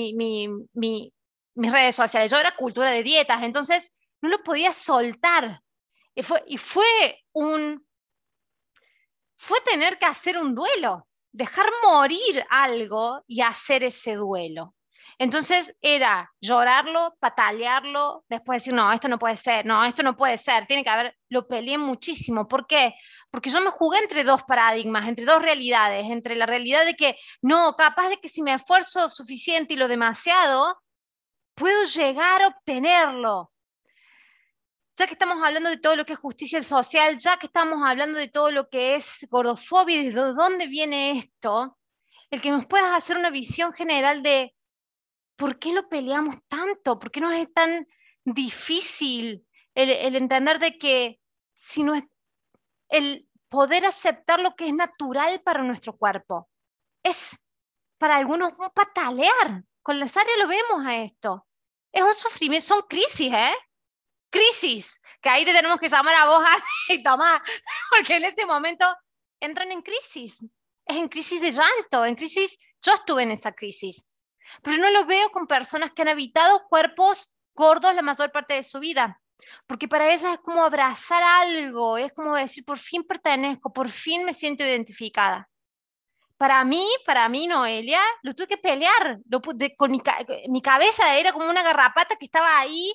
redes sociales, yo era cultura de dietas, entonces no lo podía soltar. Fue tener que hacer un duelo, dejar morir algo y hacer ese duelo. Entonces era llorarlo, patalearlo, después decir, no, esto no puede ser, no, esto no puede ser, tiene que haber, lo peleé muchísimo. ¿Por qué? Porque yo me jugué entre dos paradigmas, entre dos realidades, entre la realidad de que, no, capaz de que si me esfuerzo suficiente y lo demasiado, puedo llegar a obtenerlo. Ya que estamos hablando de todo lo que es justicia social, ya que estamos hablando de todo lo que es gordofobia, ¿de dónde viene esto? El que nos puedas hacer una visión general de ¿por qué lo peleamos tanto? ¿Por qué nos es tan difícil el entender de que si no es el poder aceptar lo que es natural para nuestro cuerpo? Es para algunos un patalear. Con la Sara lo vemos a esto. Es un sufrimiento, son crisis, ¿eh? Crisis, que ahí te tenemos que llamar a vos, Ana, y tomar, porque en este momento entran en crisis. Es en crisis de llanto, en crisis, yo estuve en esa crisis. Pero no lo veo con personas que han habitado cuerpos gordos la mayor parte de su vida, porque para ellas es como abrazar algo, es como decir, por fin pertenezco, por fin me siento identificada. Para mí, Noelia, lo tuve que pelear, con mi cabeza era como una garrapata que estaba ahí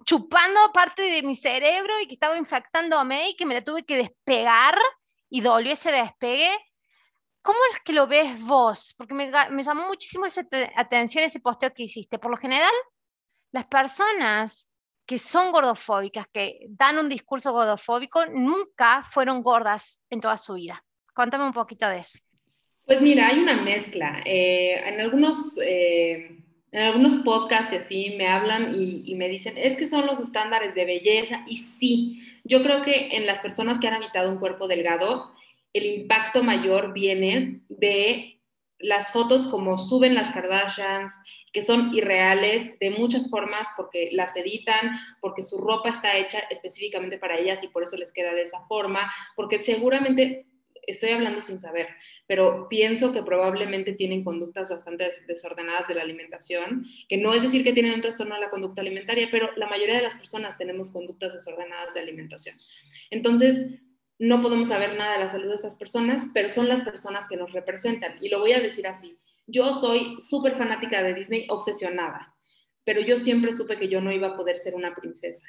chupando parte de mi cerebro y que estaba infectándome y que me la tuve que despegar y dolió ese despegue. ¿Cómo es que lo ves vos? Porque me llamó muchísimo esa atención ese posteo que hiciste. Por lo general, las personas que son gordofóbicas, que dan un discurso gordofóbico, nunca fueron gordas en toda su vida. Cuéntame un poquito de eso. Pues mira, hay una mezcla. En algunos podcasts y así me hablan y me dicen, es que son los estándares de belleza. Y sí, yo creo que en las personas que han habitado un cuerpo delgado, el impacto mayor viene de las fotos como suben las Kardashians, que son irreales de muchas formas porque las editan, porque su ropa está hecha específicamente para ellas y por eso les queda de esa forma, porque seguramente estoy hablando sin saber, pero pienso que probablemente tienen conductas bastante desordenadas de la alimentación, que no es decir que tienen un trastorno de la conducta alimentaria, pero la mayoría de las personas tenemos conductas desordenadas de alimentación. Entonces, no podemos saber nada de la salud de esas personas, pero son las personas que nos representan. Y lo voy a decir así, yo soy súper fanática de Disney, obsesionada, pero yo siempre supe que yo no iba a poder ser una princesa.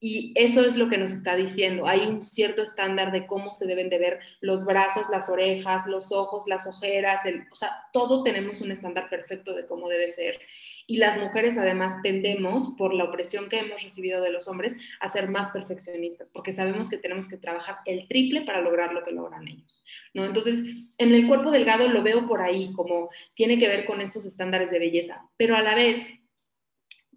Y eso es lo que nos está diciendo. Hay un cierto estándar de cómo se deben de ver los brazos, las orejas, los ojos, las ojeras, o sea, todo tenemos un estándar perfecto de cómo debe ser. Y las mujeres además tendemos, por la opresión que hemos recibido de los hombres, a ser más perfeccionistas, porque sabemos que tenemos que trabajar el triple para lograr lo que logran ellos, ¿no? Entonces, en el cuerpo delgado lo veo por ahí, como tiene que ver con estos estándares de belleza, pero a la vez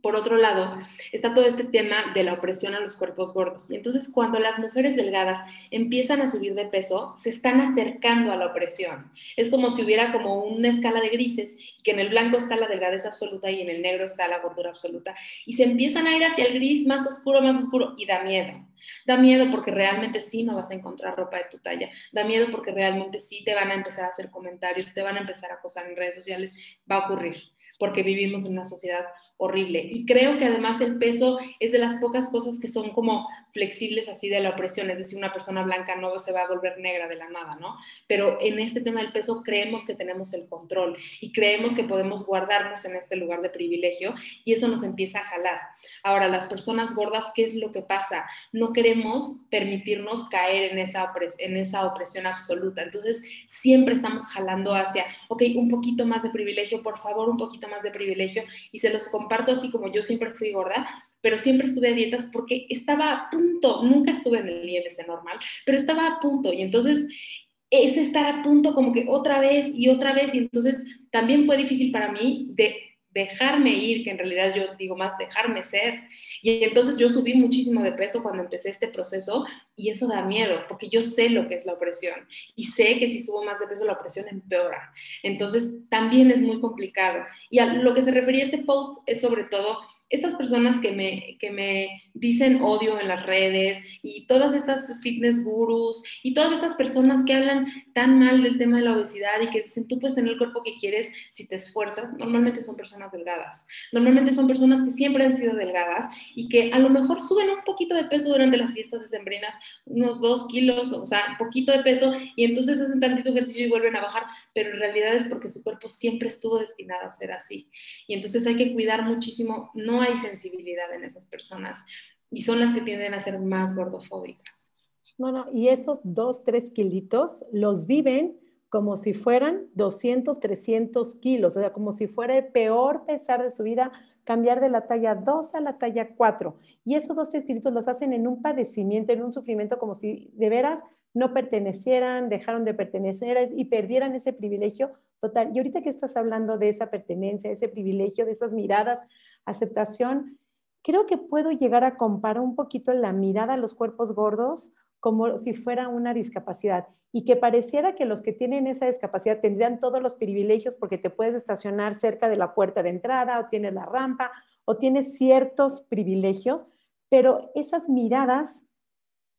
por otro lado, está todo este tema de la opresión a los cuerpos gordos. Y entonces, cuando las mujeres delgadas empiezan a subir de peso, se están acercando a la opresión. Es como si hubiera como una escala de grises, y que en el blanco está la delgadez absoluta y en el negro está la gordura absoluta. Y se empiezan a ir hacia el gris más oscuro, y da miedo. Da miedo porque realmente sí no vas a encontrar ropa de tu talla. Da miedo porque realmente sí te van a empezar a hacer comentarios, te van a empezar a acosar en redes sociales. Va a ocurrir, porque vivimos en una sociedad horrible. Y creo que además el peso es de las pocas cosas que son como flexibles así de la opresión, es decir, una persona blanca no se va a volver negra de la nada, ¿no? Pero en este tema del peso creemos que tenemos el control y creemos que podemos guardarnos en este lugar de privilegio y eso nos empieza a jalar. Ahora, las personas gordas, ¿qué es lo que pasa? No queremos permitirnos caer en esa opresión absoluta. Entonces, siempre estamos jalando hacia, ok, un poquito más de privilegio, por favor, un poquito más de privilegio, y se los comparto así como yo siempre fui gorda, pero siempre estuve a dietas porque estaba a punto, nunca estuve en el IMC normal, pero estaba a punto, y entonces es estar a punto como que otra vez, y entonces también fue difícil para mí de dejarme ir, que en realidad yo digo más dejarme ser, y entonces yo subí muchísimo de peso cuando empecé este proceso, y eso da miedo, porque yo sé lo que es la opresión, y sé que si subo más de peso la opresión empeora, entonces también es muy complicado, y a lo que se refería a este post es sobre todo estas personas que me dicen odio en las redes y todas estas fitness gurus y todas estas personas que hablan tan mal del tema de la obesidad y que dicen tú puedes tener el cuerpo que quieres si te esfuerzas, normalmente son personas delgadas. Normalmente son personas que siempre han sido delgadas y que a lo mejor suben un poquito de peso durante las fiestas decembrinas, unos 2 kilos, o sea, un poquito de peso, y entonces hacen tantito ejercicio y vuelven a bajar, pero en realidad es porque su cuerpo siempre estuvo destinado a ser así. Y entonces hay que cuidar muchísimo, no hay sensibilidad en esas personas y son las que tienden a ser más gordofóbicas. Bueno, y esos 2, 3 kilitos los viven como si fueran 200, 300 kilos, o sea, como si fuera el peor pesar de su vida, cambiar de la talla 2 a la talla 4. Y esos 2, 3 kilitos los hacen en un padecimiento, en un sufrimiento, como si de veras no pertenecieran, dejaron de pertenecer y perdieran ese privilegio total. Y ahorita que estás hablando de esa pertenencia, de ese privilegio, de esas miradas, aceptación, creo que puedo llegar a comparar un poquito la mirada a los cuerpos gordos como si fuera una discapacidad y que pareciera que los que tienen esa discapacidad tendrían todos los privilegios porque te puedes estacionar cerca de la puerta de entrada o tienes la rampa o tienes ciertos privilegios, pero esas miradas,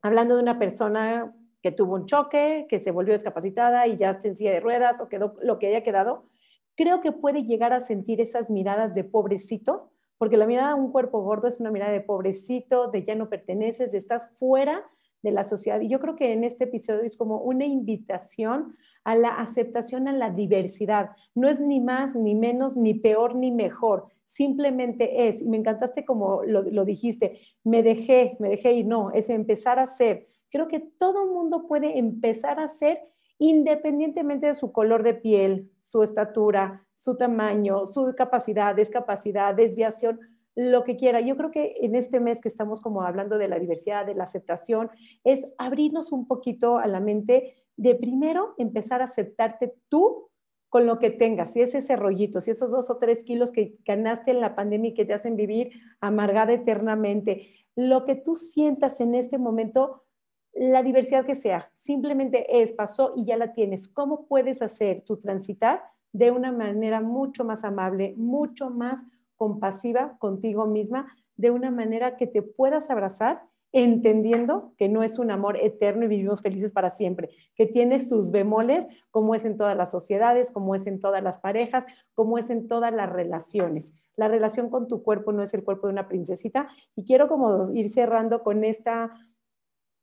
hablando de una persona que tuvo un choque, que se volvió discapacitada y ya está en silla de ruedas o quedó lo que haya quedado, creo que puede llegar a sentir esas miradas de pobrecito, porque la mirada a un cuerpo gordo es una mirada de pobrecito, de ya no perteneces, de estás fuera de la sociedad. Y yo creo que en este episodio es como una invitación a la aceptación, a la diversidad. No es ni más, ni menos, ni peor, ni mejor. Simplemente es. Y me encantaste como lo dijiste, me dejé ir. No, es empezar a ser. Creo que todo mundo puede empezar a ser independientemente de su color de piel, su estatura, su tamaño, su capacidad, discapacidad, desviación, lo que quiera. Yo creo que en este mes que estamos como hablando de la diversidad, de la aceptación, es abrirnos un poquito a la mente de primero empezar a aceptarte tú con lo que tengas, si es ese rollito, si esos 2 o 3 kilos que ganaste en la pandemia y que te hacen vivir amargada eternamente, lo que tú sientas en este momento, la diversidad que sea, simplemente pasó y ya la tienes. ¿Cómo puedes hacer tu transitar de una manera mucho más amable, mucho más compasiva contigo misma, de una manera que te puedas abrazar, entendiendo que no es un amor eterno y vivimos felices para siempre, que tiene sus bemoles, como es en todas las sociedades, como es en todas las parejas, como es en todas las relaciones. La relación con tu cuerpo no es el cuerpo de una princesita, y quiero como ir cerrando con esta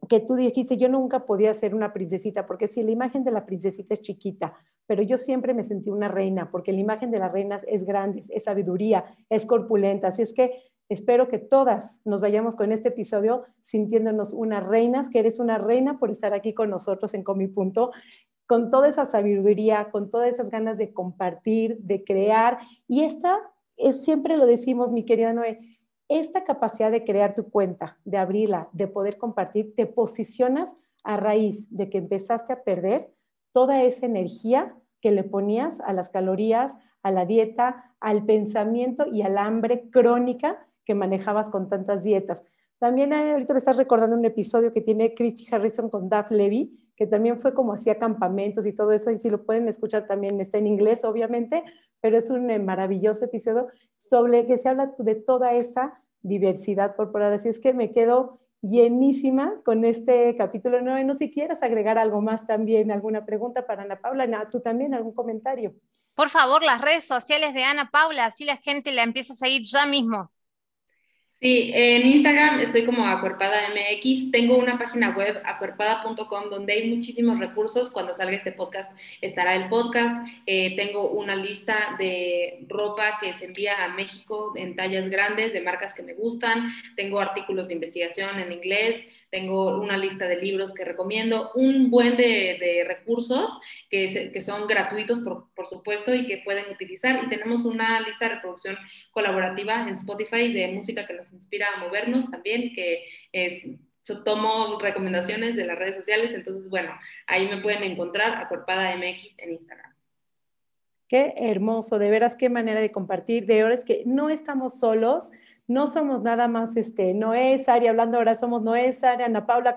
que tú dijiste, yo nunca podía ser una princesita, porque si la imagen de la princesita es chiquita, pero yo siempre me sentí una reina, porque la imagen de las reinas es grande, es sabiduría, es corpulenta, así es que espero que todas nos vayamos con este episodio sintiéndonos unas reinas, que eres una reina por estar aquí con nosotros en Comipunto, con toda esa sabiduría, con todas esas ganas de compartir, de crear, y esta es, siempre lo decimos, mi querida Noé, esta capacidad de crear tu cuenta, de abrirla, de poder compartir, te posicionas a raíz de que empezaste a perder toda esa energía que le ponías a las calorías, a la dieta, al pensamiento y al hambre crónica que manejabas con tantas dietas. También ahorita me estás recordando un episodio que tiene Christy Harrison con Daph Levy, que también fue como hacía campamentos y todo eso, y si lo pueden escuchar también está en inglés, obviamente, pero es un maravilloso episodio sobre que se habla de toda esta diversidad corporal. Así es que me quedo llenísima con este capítulo. No sé si quieras agregar algo más también, alguna pregunta para Ana Paula, tú también, algún comentario. Por favor, las redes sociales de Ana Paula, así la gente la empieza a seguir ya mismo. Sí, en Instagram estoy como Acuerpada MX, tengo una página web acuerpada.com donde hay muchísimos recursos, cuando salga este podcast estará el podcast, tengo una lista de ropa que se envía a México en tallas grandes de marcas que me gustan, tengo artículos de investigación en inglés, tengo una lista de libros que recomiendo, un buen de recursos que son gratuitos por supuesto y que pueden utilizar, y tenemos una lista de reproducción colaborativa en Spotify de música que nos inspira a movernos también, que yo tomo recomendaciones de las redes sociales, entonces bueno, ahí me pueden encontrar Acuerpada MX en Instagram. Qué hermoso, de veras, qué manera de compartir, de verdad es que no estamos solos, no somos nada más Noé, Sari, hablando ahora somos Noé, Sari, Ana Paula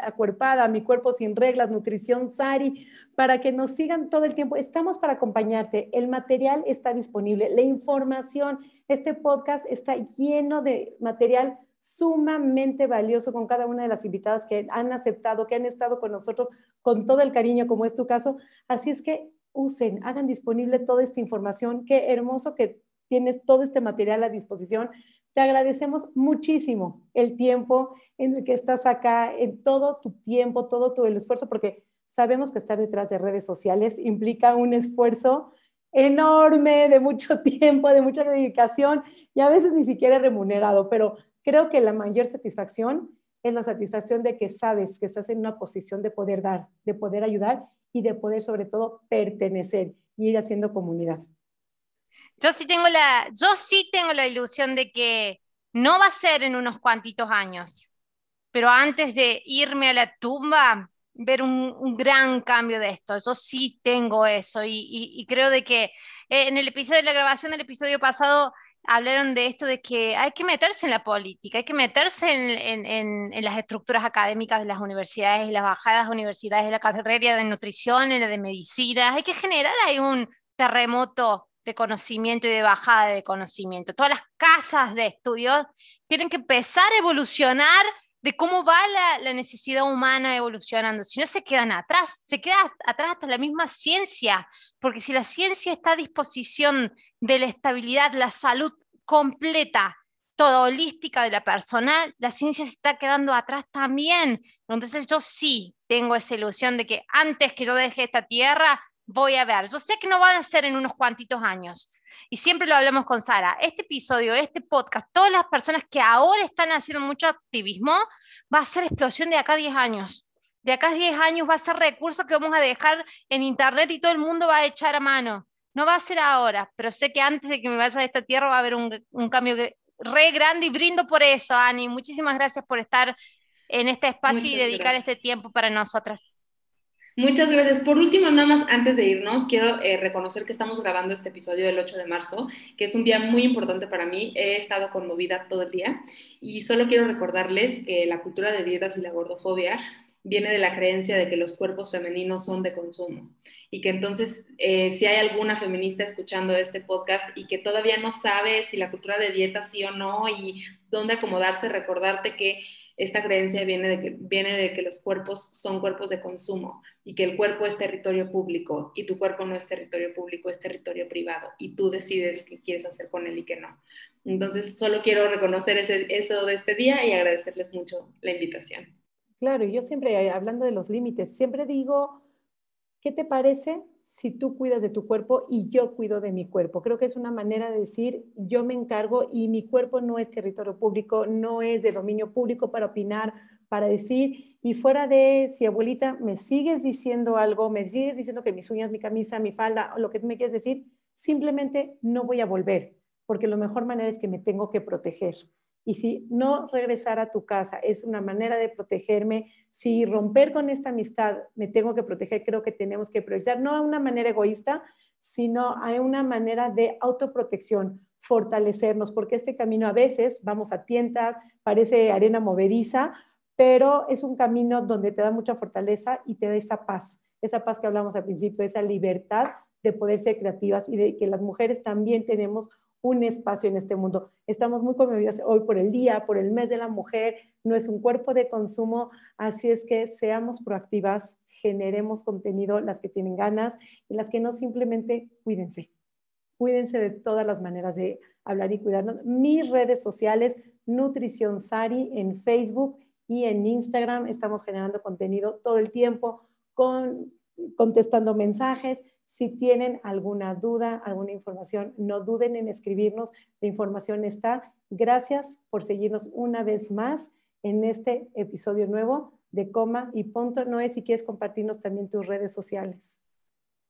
Acuerpada, Mi Cuerpo Sin Reglas, Nutrición Sari, para que nos sigan todo el tiempo. Estamos para acompañarte, el material está disponible, la información, este podcast está lleno de material sumamente valioso con cada una de las invitadas que han aceptado, que han estado con nosotros con todo el cariño, como es tu caso. Así es que usen, hagan disponible toda esta información. Qué hermoso que tienes todo este material a disposición. Te agradecemos muchísimo el tiempo en el que estás acá, en todo tu tiempo, todo el esfuerzo, porque sabemos que estar detrás de redes sociales implica un esfuerzo enorme, de mucho tiempo, de mucha dedicación, y a veces ni siquiera remunerado, pero creo que la mayor satisfacción es la satisfacción de que sabes que estás en una posición de poder dar, de poder ayudar y de poder sobre todo pertenecer y ir haciendo comunidad. Yo sí tengo la ilusión de que no va a ser en unos cuantitos años, pero antes de irme a la tumba, ver un gran cambio de esto. Yo sí tengo eso y creo de que en la grabación del episodio pasado hablaron de esto de que hay que meterse en la política, hay que meterse en las estructuras académicas de las universidades, en las bajadas universidades, en la carrera de nutrición, en la de medicina. Hay que generar ahí un terremoto de conocimiento y de bajada de conocimiento. Todas las casas de estudios tienen que empezar a evolucionar de cómo va la necesidad humana evolucionando. Si no, se quedan atrás, se queda atrás hasta la misma ciencia, porque si la ciencia está a disposición de la estabilidad, la salud completa, toda holística de la persona, la ciencia se está quedando atrás también. Entonces yo sí tengo esa ilusión de que antes que yo deje esta tierra, voy a ver. Yo sé que no van a ser en unos cuantitos años, y siempre lo hablamos con Sara, este episodio, este podcast, todas las personas que ahora están haciendo mucho activismo, va a ser explosión de acá a 10 años. De acá a 10 años va a ser recursos que vamos a dejar en internet y todo el mundo va a echar a mano. No va a ser ahora, pero sé que antes de que me vaya de esta tierra va a haber un cambio re grande, y brindo por eso, Ani. Muchísimas gracias por estar en este espacio y dedicar este tiempo para nosotras. Muchas gracias. Por último, nada más antes de irnos, quiero reconocer que estamos grabando este episodio el 8 de marzo, que es un día muy importante para mí. He estado conmovida todo el día y solo quiero recordarles que la cultura de dietas y la gordofobia viene de la creencia de que los cuerpos femeninos son de consumo y que entonces si hay alguna feminista escuchando este podcast y que todavía no sabe si la cultura de dieta sí o no y dónde acomodarse, recordarte que esta creencia viene de que los cuerpos son cuerpos de consumo y que el cuerpo es territorio público y tu cuerpo no es territorio público, es territorio privado y tú decides qué quieres hacer con él y qué no. Entonces, solo quiero reconocer eso de este día y agradecerles mucho la invitación. Claro, y yo siempre, hablando de los límites, siempre digo, ¿qué te parece si tú cuidas de tu cuerpo y yo cuido de mi cuerpo? Creo que es una manera de decir, yo me encargo y mi cuerpo no es territorio público, no es de dominio público para opinar, para decir, y fuera de, si abuelita, me sigues diciendo algo, me sigues diciendo que mis uñas, mi camisa, mi falda, o lo que tú me quieres decir, simplemente no voy a volver, porque la mejor manera es que me tengo que proteger. Y si no regresar a tu casa es una manera de protegerme, si romper con esta amistad me tengo que proteger, creo que tenemos que priorizar, no a una manera egoísta, sino a una manera de autoprotección, fortalecernos, porque este camino a veces vamos a tientas, parece arena movediza, pero es un camino donde te da mucha fortaleza y te da esa paz que hablamos al principio, esa libertad de poder ser creativas y de que las mujeres también tenemos un espacio en este mundo. Estamos muy conmovidas hoy por el día, por el mes de la mujer, no es un cuerpo de consumo, así es que seamos proactivas, generemos contenido, las que tienen ganas y las que no, simplemente cuídense. Cuídense de todas las maneras de hablar y cuidarnos. Mis redes sociales, Nutrición Sari en Facebook y en Instagram, estamos generando contenido todo el tiempo, contestando mensajes. Si tienen alguna duda, alguna información, no duden en escribirnos. La información está. Gracias por seguirnos una vez más en este episodio nuevo de Coma y Punto. Noé, si quieres compartirnos también tus redes sociales.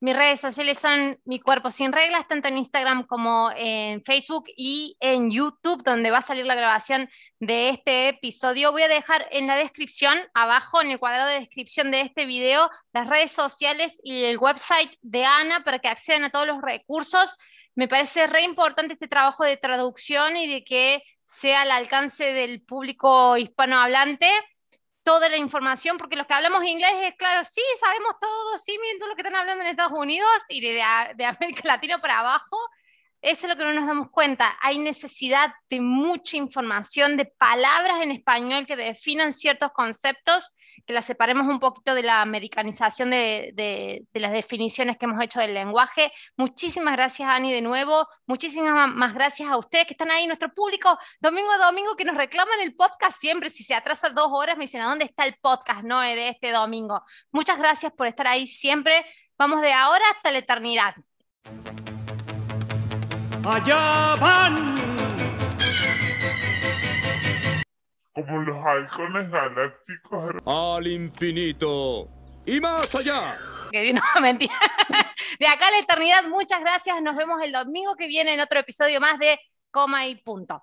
Mis redes sociales son Mi Cuerpo Sin Reglas, tanto en Instagram como en Facebook y en YouTube, donde va a salir la grabación de este episodio. Voy a dejar en la descripción, abajo en el cuadrado de descripción de este video, las redes sociales y el website de Ana para que accedan a todos los recursos. Me parece re importante este trabajo de traducción y de que sea al alcance del público hispanohablante toda la información, porque los que hablamos inglés es claro, sí, sabemos todo, sí, miren todo lo que están hablando en Estados Unidos y de América Latina para abajo. Eso es lo que no nos damos cuenta. Hay necesidad de mucha información, de palabras en español que definan ciertos conceptos, que las separemos un poquito de la americanización de las definiciones que hemos hecho del lenguaje. Muchísimas gracias, Ani, de nuevo. Muchísimas más gracias a ustedes que están ahí, nuestro público, domingo a domingo, que nos reclaman el podcast siempre. Si se atrasa 2 horas, me dicen, ¿a dónde está el podcast, no, de este domingo? Muchas gracias por estar ahí siempre. Vamos de ahora hasta la eternidad. ¡Allá van! Como los halcones galácticos. ¡Al infinito! ¡Y más allá! Que no, mentira. De acá a la eternidad, muchas gracias. Nos vemos el domingo que viene en otro episodio más de Coma y Punto.